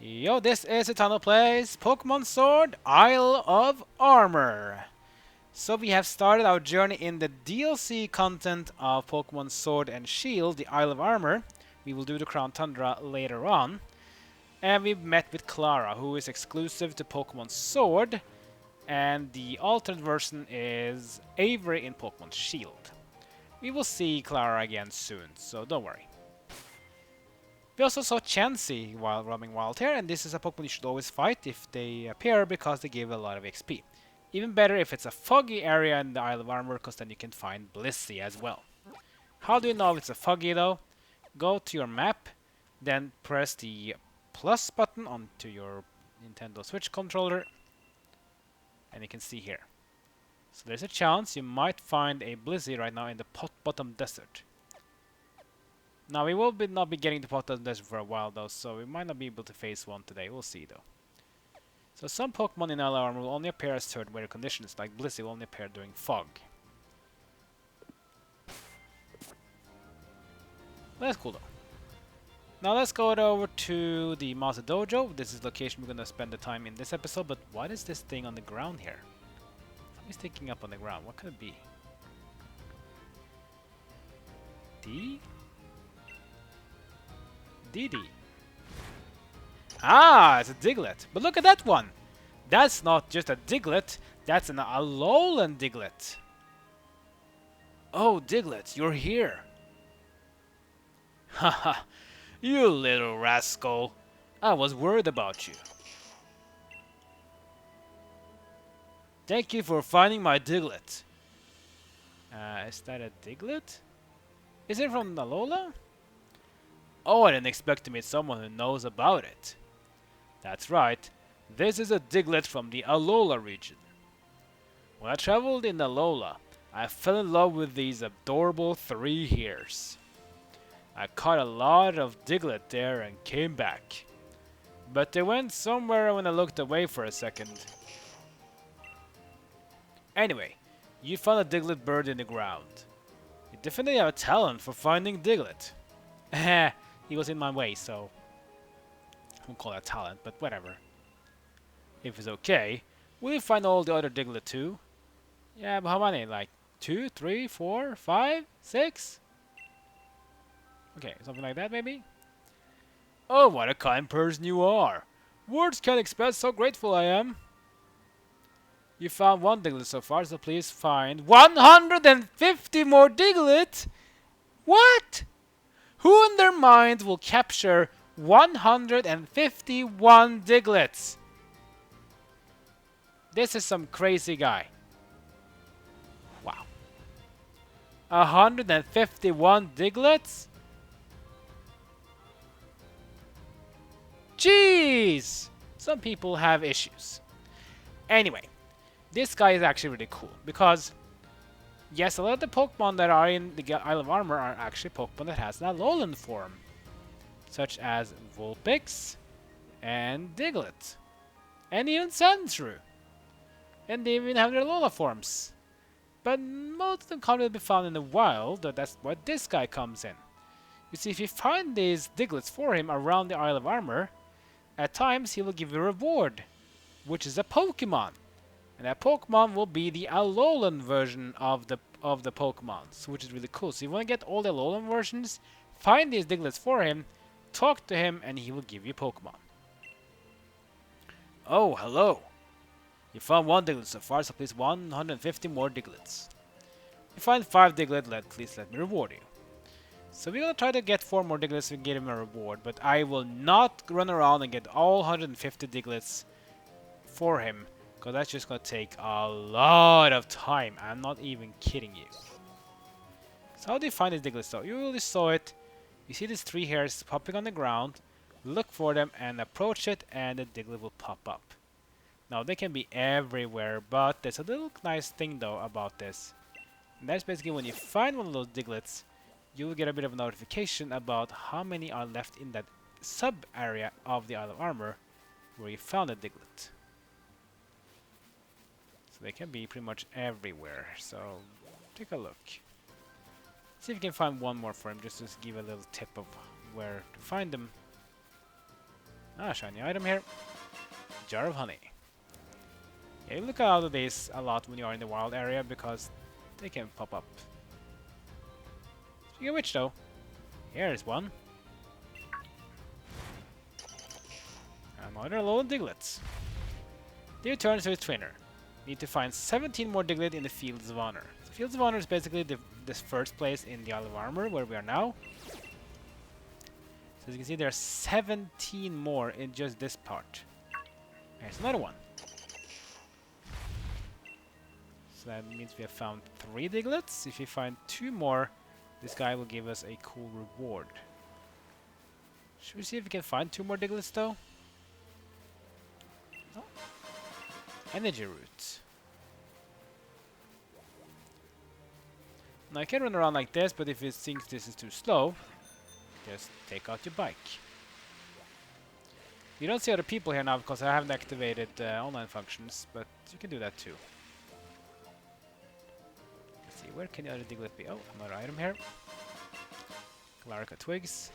Yo, this is Eternal Plays Pokemon Sword Isle of Armor. So we have started our journey in the DLC content of Pokemon Sword and Shield, the Isle of Armor. We will do the Crown Tundra later on. And we met with Clara, who is exclusive to Pokemon Sword. And the alternate version is Avery in Pokemon Shield. We will see Clara again soon, so don't worry. We also saw Chansey while roaming wild here, and this is a Pokemon you should always fight if they appear because they give a lot of XP. Even better if it's a foggy area in the Isle of Armor, because then you can find Blissey as well. How do you know if it's a foggy though? Go to your map, then press the plus button onto your Nintendo Switch controller, and you can see here. So there's a chance you might find a Blissey right now in the bottom desert. Now we will not be getting to Pokémon Desert for a while though, so we might not be able to face one today. We'll see though. So some Pokemon in Alolan Armor will only appear as certain weather conditions, like Blissey will only appear during fog. That's cool though. Now let's go over to the Master Dojo. This is the location we're gonna spend the time in this episode, but what is this thing on the ground here? Something's sticking up on the ground. What could it be? Didi. Ah, it's a Diglett. But look at that one. That's not just a Diglett. That's an Alolan Diglett. Oh, Diglett, you're here. Haha, you little rascal. I was worried about you. Thank you for finding my Diglett. Is that a Diglett? Is it from Alola? Oh, I didn't expect to meet someone who knows about it. That's right, this is a Diglett from the Alola region. When I traveled in Alola, I fell in love with these adorable 3 hairs. I caught a lot of Diglett there and came back. But they went somewhere when I looked away for a second. Anyway, you found a Diglett bird in the ground. You definitely have a talent for finding Diglett. Heh. He was in my way, so I won't call that talent, but whatever. If it's okay, will you find all the other Diglett too? Yeah, but how many? Like 2, 3, 4, 5, 6? Okay, something like that maybe? Oh, what a kind person you are! Words can't express how grateful I am. You found 1 Diglett so far, so please find 150 more Diglett! What? Who in their minds will capture 151 Digletts? This is some crazy guy. Wow. 151 Digletts? Jeez! Some people have issues. Anyway, this guy is actually really cool because yes, a lot of the Pokemon that are in the Isle of Armor are actually Pokemon that has an Alolan form, such as Vulpix and Diglett, and even Sandshrew, and they even have their Alola forms. But most of them can't really be found in the wild, that's why this guy comes in. You see, if you find these Digletts for him around the Isle of Armor, at times he will give you a reward, which is a Pokemon. And that Pokemon will be the Alolan version of the Pokemons, which is really cool. So if you want to get all the Alolan versions, find these Digletts for him, talk to him, and he will give you Pokemon. Oh, hello. You found 1 Diglett so far, so please 150 more Digletts. If you find 5 Diglett, please let me reward you. So we're gonna try to get 4 more Digletts and get him a reward, but I will not run around and get all 150 Digletts for him, because that's just going to take a lot of time. I'm not even kidding you. So how do you find these Digletts though? You really saw it. You see these 3 hairs popping on the ground. Look for them and approach it and the Diglett will pop up. Now they can be everywhere, but there's a little nice thing though about this. And that's basically when you find one of those Digletts, you will get a bit of a notification about how many are left in that sub-area of the Isle of Armor where you found a Diglett. They can be pretty much everywhere, so take a look. See if you can find one more for him, just to give a little tip of where to find them. Ah, shiny item here. Jar of honey. Yeah, you look out of these a lot when you are in the wild area because they can pop up. Speaking of which though, here is one. Another Alolan Digletts. They return to his trainer. Need to find 17 more Diglett in the Fields of Honor. The Fields of Honor is basically this first place in the Isle of Armor where we are now. So as you can see, there are 17 more in just this part. Here's another one. So that means we have found 3 Digletts. If we find 2 more, this guy will give us a cool reward. Should we see if we can find 2 more Digletts though? Oh. Energy root. Now I can run around like this, but if it thinks this is too slow, just take out your bike. You don't see other people here now because I haven't activated online functions, but you can do that too. Let's see, where can the other Diglett be? Oh, another item here. Galarica Twigs.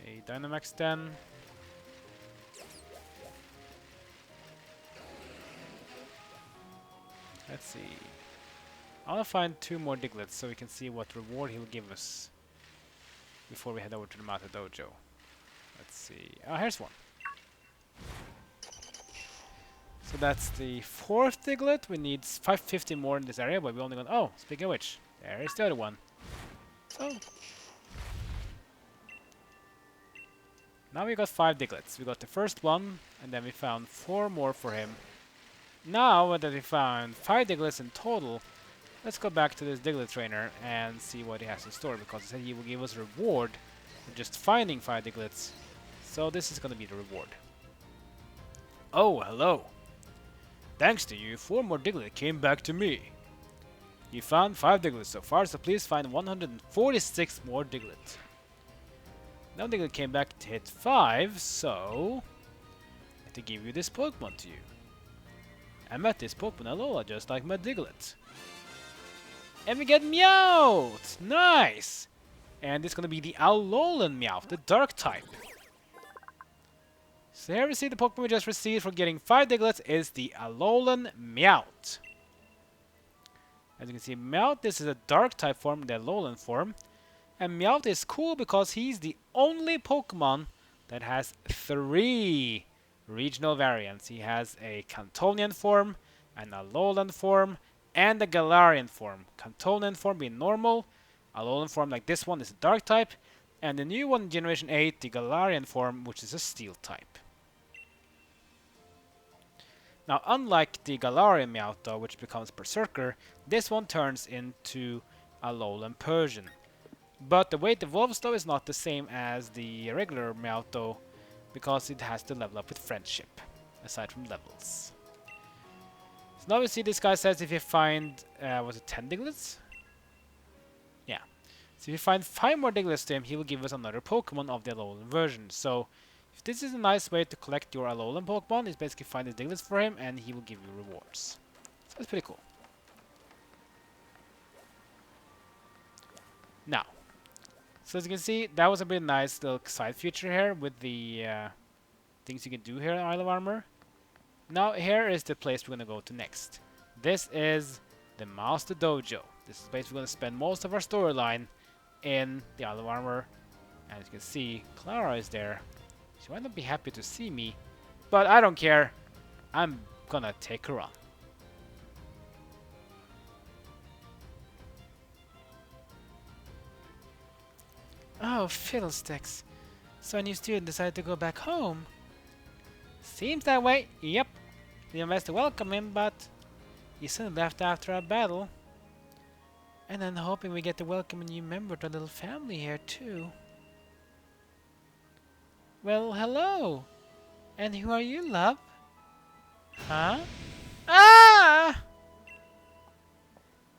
A Dynamax Den. Let's see. I want to find 2 more Digletts so we can see what reward he'll give us before we head over to the Mata Dojo. Let's see. Oh, here's one. So that's the 4th Diglett. We need 550 more in this area, but we only got... Oh, speaking of which, there is the other one. So... now we got 5 Digletts. We got the first one, and then we found 4 more for him. Now that we found 5 Digletts in total, let's go back to this Diglett trainer and see what he has in store, because he said he will give us a reward for just finding 5 Digletts. So this is going to be the reward. Oh, hello. Thanks to you, 4 more Diglett came back to me. You found 5 Digletts so far, so please find 146 more Diglett. Now Diglett came back to hit 5, so I have to give you this Pokemon to you. I met this Pokemon Alola just like my Diglett. And we get Meowth! Nice! And it's gonna be the Alolan Meowth, the Dark type. So here we see the Pokemon we just received for getting 5 Digletts is the Alolan Meowth. As you can see, Meowth, this is a Dark type form, the Alolan form. And Meowth is cool because he's the only Pokemon that has 3 regional variants. He has a Cantonian form, an Alolan form, and a Galarian form. Cantonian form being normal, Alolan form like this one is a Dark type, and the new one, Generation 8, the Galarian form, which is a Steel type. Now, unlike the Galarian Meowth, though, which becomes Berserker, this one turns into Alolan Persian. But the way it evolves, though, is not the same as the regular Meowth, though, because it has to level up with friendship, aside from levels. So now we see this guy says if you find, was it 10 Digletts? Yeah. So if you find 5 more Digletts to him, he will give us another Pokemon of the Alolan version. So if this is a nice way to collect your Alolan Pokemon, is basically find the Digletts for him and he will give you rewards. So that's pretty cool. Now, so as you can see, that was a pretty nice little side feature here with the things you can do here in Isle of Armor. Now here is the place we're going to go to next. This is the Master Dojo. This is the place we're going to spend most of our storyline in the Isle of Armor. And as you can see, Clara is there. She might not be happy to see me, but I don't care. I'm gonna take her on. Oh, fiddlesticks. So a new student decided to go back home. Seems that way. Yep. The investor welcomed him, but he soon left after a battle. And I'm hoping we get to welcome a new member to our little family here, too. Well, hello. And who are you, love? Huh? Ah!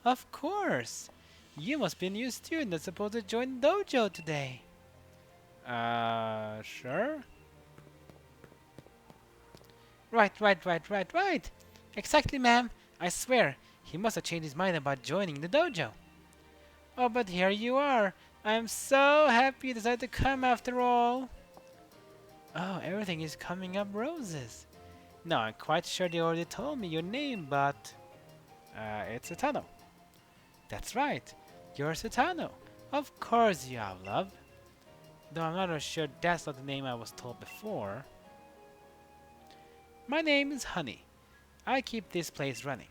Of course. You must be a new student that's supposed to join the dojo today. Sure. Right. Exactly, ma'am. I swear, he must have changed his mind about joining the dojo. Oh, but here you are. I'm so happy you decided to come after all. Oh, everything is coming up roses. No, I'm quite sure they already told me your name, but... it's Satano. That's right. You're Satano. Of course you are, love. Though I'm not really sure that's not the name I was told before. My name is Honey. I keep this place running.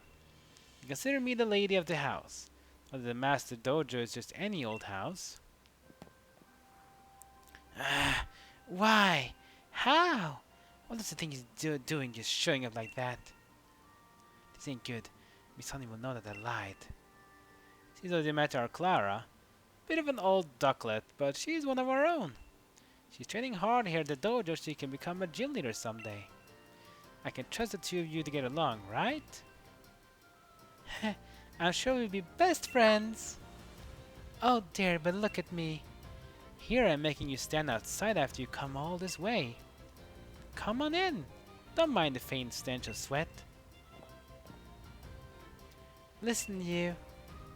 Consider me the lady of the house. Not that the master dojo is just any old house. Ah, why? How? What is the thing he's doing just showing up like that? This ain't good. Miss Honey will know that I lied. She's already met our Clara. Bit of an old ducklet, but she's one of our own. She's training hard here at the dojo so she can become a gym leader someday. I can trust the two of you to get along, right? I'm sure we'll be best friends. Oh dear, but look at me. Here I'm making you stand outside after you come all this way. Come on in. Don't mind the faint stench of sweat. Listen, you.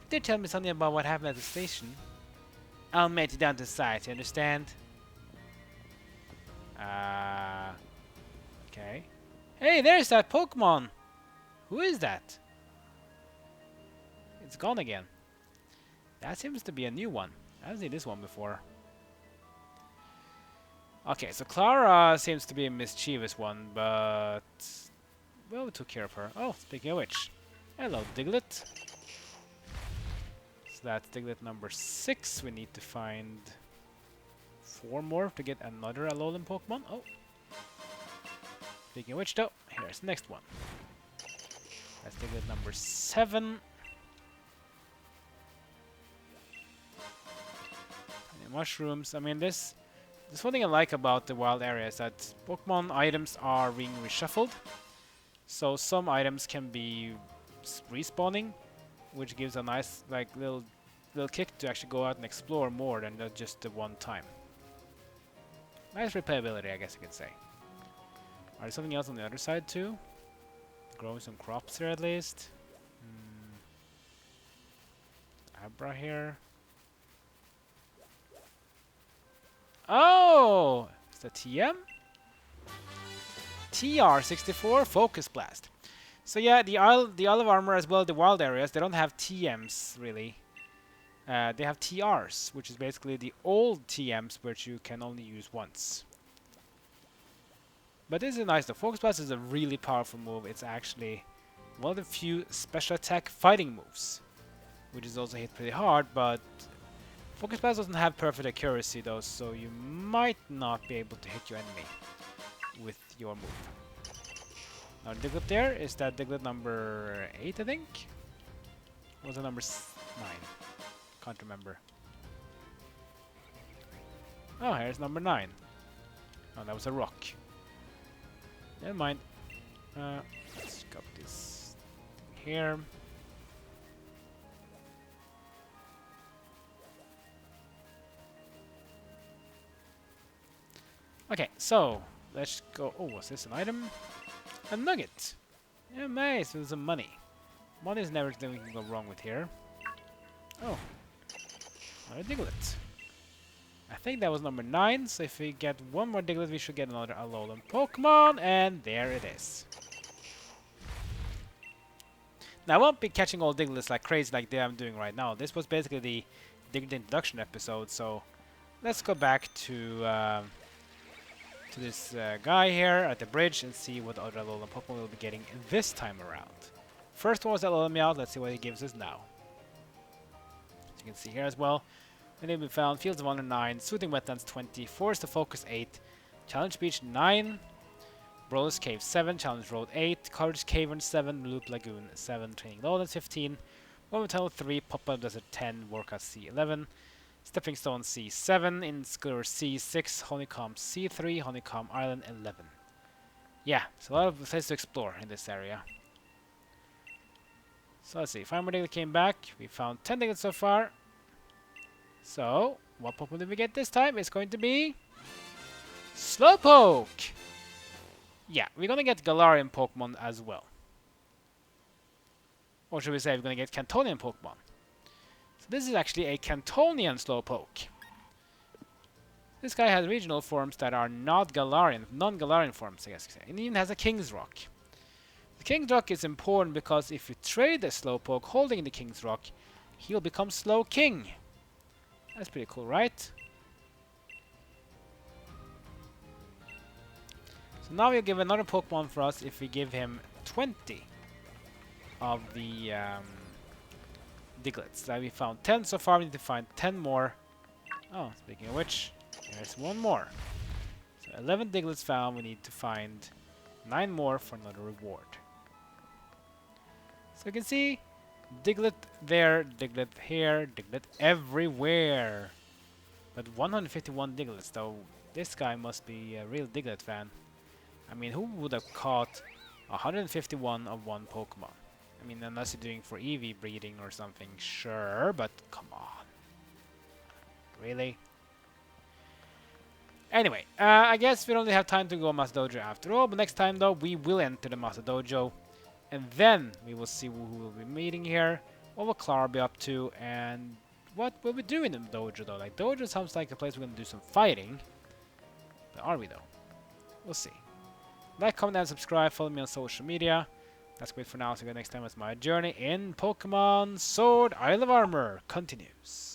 Did tell me something about what happened at the station. I'll meet you down to the site, you understand? Okay. Hey, there's that Pokemon! Who is that? It's gone again. That seems to be a new one. I haven't seen this one before. Okay, so Clara seems to be a mischievous one, but... well, we took care of her. Oh, speaking of which. Hello, Diglett. So that's Diglett number 6. We need to find 4 more to get another Alolan Pokemon. Oh. Speaking of which, though, here's the next one. That's Diglett number 7. Tiny mushrooms. I mean, this one thing I like about the wild area is that Pokemon items are being reshuffled. So some items can be respawning, which gives a nice little kick to actually go out and explore more than just the one time. Nice replayability, I guess you could say. Are there something else on the other side too? Growing some crops here at least. Abra here. Oh! Is that TM? TR64 Focus Blast. So yeah, the Isle of Armor as well as the wild areas, they don't have TMs really. They have TRs, which is basically the old TMs which you can only use once. But this is nice. The Focus Blast is a really powerful move. It's actually one of the few special attack fighting moves, which is also hit pretty hard, but Focus Blast doesn't have perfect accuracy though, so you might not be able to hit your enemy with your move. Now Diglett there, is that Diglett number 8 I think? Or was it number 9? Can't remember. Oh, here's number 9. Oh, that was a rock. Never mind. Let's got this here. Okay, so let's go. Oh, was this an item? A nugget. Yeah, nice. There's some money. Money is never anything we can go wrong with here. Oh, another Diglett. I think that was number 9, so if we get one more Diglett, we should get another Alolan Pokemon, and there it is. Now, I won't be catching all Digletts like crazy like I'm doing right now. This was basically the Diglett introduction episode, so let's go back to this guy here at the bridge and see what other Alolan Pokemon we'll be getting this time around. First one was Alolan Meowth. Let's see what he gives us now. As you can see here as well. And then we found Fields of Wonder 9, Soothing Wetlands 20, Forest of Focus 8, Challenge Beach 9, Brawler's Cave 7, Challenge Road 8, Courage Cavern 7, Loop Lagoon 7, Training Lowlands 15, Woman Tunnel 3, Pop-Up Desert 10, Workout C 11, Stepping Stone C 7, Inscourer C 6, Honeycomb C 3, Honeycomb Island 11. Yeah, it's a lot of places to explore in this area. So let's see, 5 more Diglett came back. We found 10 Diglett so far. So, what Pokemon did we get this time? It's going to be Slowpoke! Yeah, we're gonna get Galarian Pokemon as well. Or should we say we're gonna get Cantonian Pokemon. So this is actually a Cantonian Slowpoke. This guy has regional forms that are not Galarian, non-Galarian forms, I guess you say. And even has a King's Rock. The King's Rock is important because if you trade a Slowpoke holding the King's Rock, he'll become Slow King. That's pretty cool, right? So now we'll give another Pokemon for us if we give him 20 of the Digletts. So we found 10 so far, we need to find 10 more. Oh, speaking of which, there's one more. So 11 Digletts found, we need to find 9 more for another reward. So you can see Diglett there, Diglett here, Diglett everywhere. But 151 Digletts, though this guy must be a real Diglett fan. I mean, who would have caught 151 of one Pokemon? I mean, unless you're doing for EV breeding or something, sure, but come on. Really? Anyway, I guess we don't really have time to go Master Dojo after all, but next time though, we will enter the Master Dojo. And then we will see who we'll be meeting here, what will Clara be up to, and what will we do in the dojo though. Like, dojo sounds like a place we're gonna do some fighting. But are we though? We'll see. Like, comment, and subscribe. Follow me on social media. That's great for now. See you next time as my journey in Pokemon Sword Isle of Armor continues.